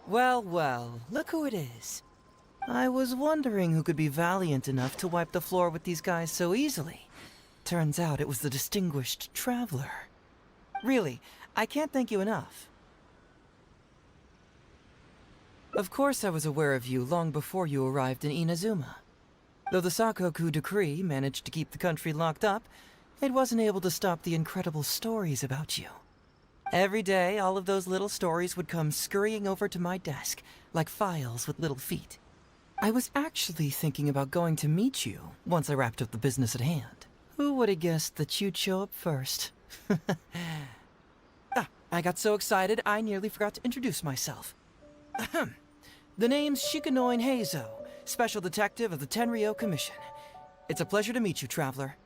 Well, well, look who it is. I was wondering who could be valiant enough to wipe the floor with these guys so easily. Turns out it was the distinguished traveler. Really, I can't thank you enough. Of course I was aware of you long before you arrived in Inazuma. Though the Sakoku decree managed to keep the country locked up, it wasn't able to stop the incredible stories about you. Every day, all of those little stories would come scurrying over to my desk, like files with little feet. I was actually thinking about going to meet you once I wrapped up the business at hand. Who would have guessed that you'd show up first? I got so excited I nearly forgot to introduce myself. Ahem. The name's Shikanoin Heizou, Special Detective of the Tenryou Commission. It's a pleasure to meet you, Traveler.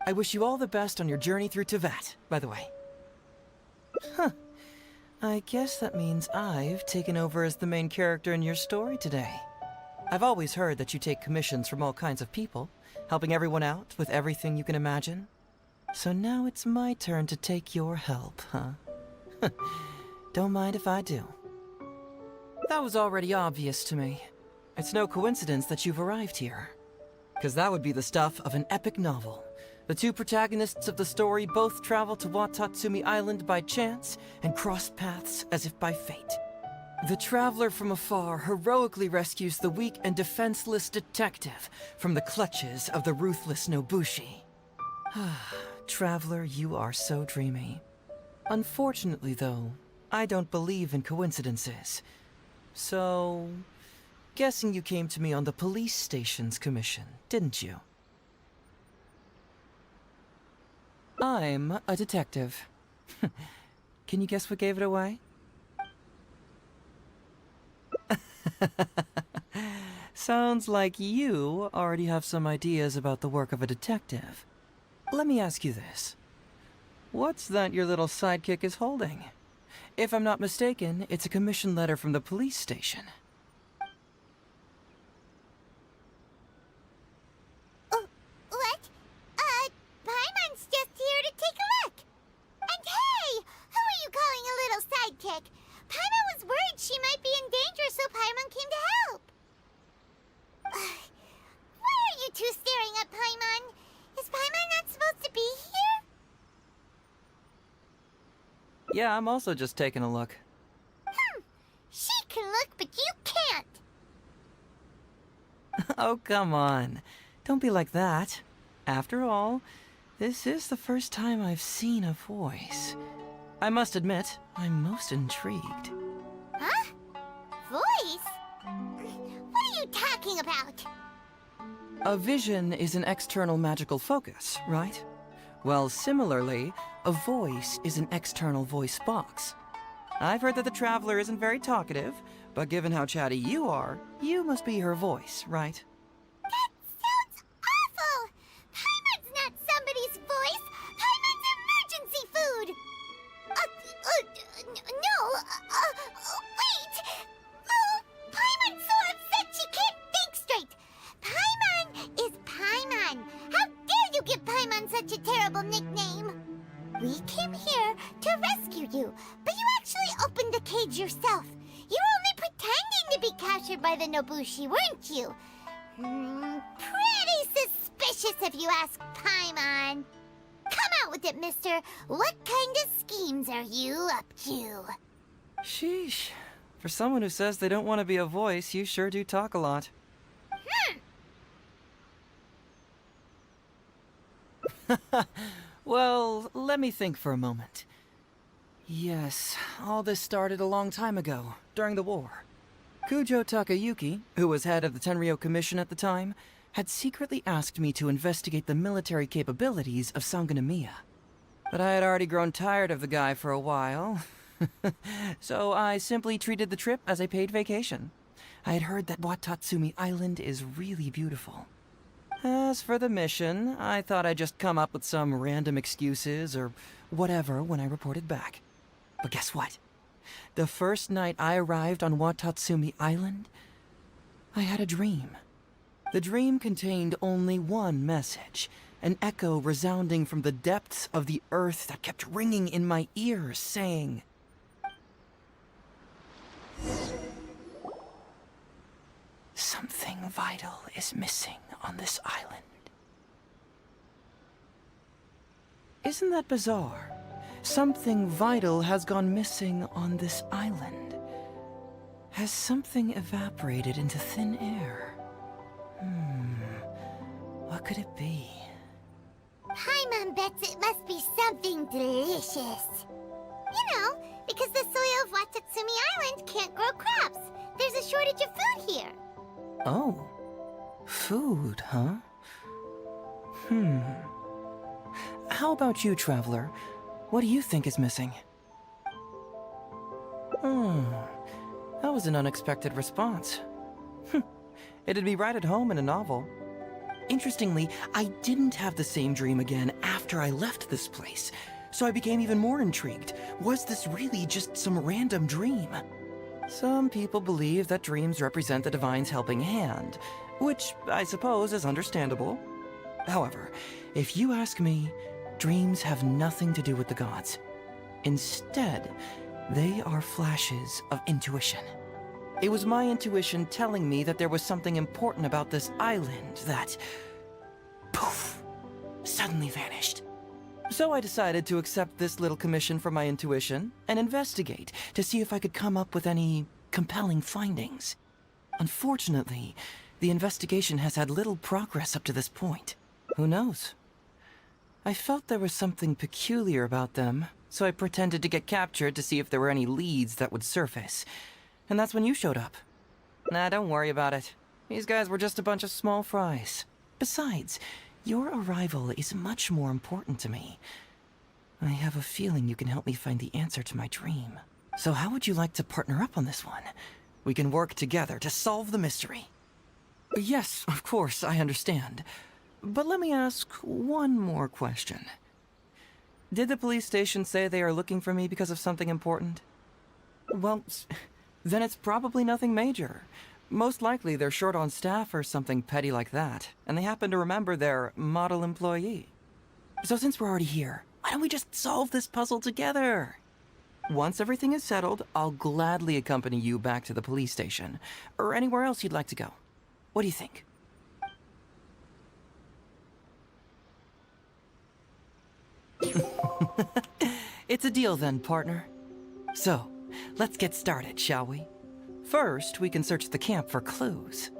I wish you all the best on your journey through Teyvat, by the way. Huh. I guess that means I've taken over as the main character in your story today. I've always heard that you take commissions from all kinds of people, helping everyone out with everything you can imagine. So now it's my turn to take your help, huh? Don't mind if I do. That was already obvious to me. It's no coincidence that you've arrived here. Because that would be the stuff of an epic novel. The two protagonists of the story both travel to Watatsumi Island by chance and cross paths as if by fate. The traveler from afar heroically rescues the weak and defenseless detective from the clutches of the ruthless Nobushi. Traveler, you are so dreamy. Unfortunately, though, I don't believe in coincidences. So, guessing you came to me on the police station's commission, didn't you? I'm a detective. Can you guess what gave it away? Sounds like you already have some ideas about the work of a detective. Let me ask you this. What's that your little sidekick is holding? If I'm not mistaken, it's a commission letter from the police station. What? Paimon's just here to take a look. And hey, who are you calling a little sidekick? Paimon was worried she might be in danger, so Paimon came to help. Why are you two staring at Paimon? Is Paimon not supposed to be here? Yeah, I'm also just taking a look. She can look, but you can't. Oh, come on. Don't be like that. After all, this is the first time I've seen a voice. I must admit, I'm most intrigued. Huh? Voice? What are you talking about? A vision is an external magical focus, right? Well, similarly, a voice is an external voice box. I've heard that the Traveler isn't very talkative, but given how chatty you are, you must be her voice, right? That sounds awful! Paimon's not somebody's voice! Paimon's emergency food! Wait! Oh, Paimon's so upset she can't think straight! Paimon is Paimon! How dare you give Paimon such a terrible nickname? We came here to rescue you, but you actually opened the cage yourself. You were only pretending to be captured by the Nobushi, weren't you? Pretty suspicious if you ask Paimon. Come out with it, mister. What kind of schemes are you up to? Sheesh. For someone who says they don't want to be a voice, you sure do talk a lot. Well, let me think for a moment. Yes, all this started a long time ago, during the war. Kujo Takayuki, who was head of the Tenryou Commission at the time, had secretly asked me to investigate the military capabilities of Sangonomiya. But I had already grown tired of the guy for a while, so I simply treated the trip as a paid vacation. I had heard that Watatsumi Island is really beautiful. As for the mission, I thought I'd just come up with some random excuses or whatever when I reported back. But guess what? The first night I arrived on Watatsumi Island, I had a dream. The dream contained only one message, an echo resounding from the depths of the earth that kept ringing in my ears, saying, vital is missing on this island. Isn't that bizarre? Something vital has gone missing on this island. Has something evaporated into thin air? What could it be? Paimon bets it must be something delicious. You know, because the soil of Watatsumi Island can't grow crops. There's a shortage of food here. Oh. Food, huh? How about you, Traveler? What do you think is missing? That was an unexpected response. It'd be right at home in a novel. Interestingly, I didn't have the same dream again after I left this place, so I became even more intrigued. Was this really just some random dream? Some people believe that dreams represent the Divine's helping hand, which I suppose is understandable. However, if you ask me, dreams have nothing to do with the gods. Instead, they are flashes of intuition. It was my intuition telling me that there was something important about this island that, poof, suddenly vanished. So I decided to accept this little commission from my intuition and investigate to see if I could come up with any compelling findings. Unfortunately, the investigation has had little progress up to this point. Who knows? I felt there was something peculiar about them, so I pretended to get captured to see if there were any leads that would surface. And that's when you showed up. Nah, don't worry about it. These guys were just a bunch of small fries. Besides, your arrival is much more important to me. I have a feeling you can help me find the answer to my dream. So how would you like to partner up on this one? We can work together to solve the mystery. Yes, of course, I understand. But let me ask one more question. Did the police station say they are looking for me because of something important? Well, then it's probably nothing major. Most likely they're short on staff or something petty like that, and they happen to remember their model employee. So since we're already here, why don't we just solve this puzzle together? Once everything is settled, I'll gladly accompany you back to the police station, or anywhere else you'd like to go. What do you think? It's a deal then, partner. So, let's get started, shall we? First, we can search the camp for clues.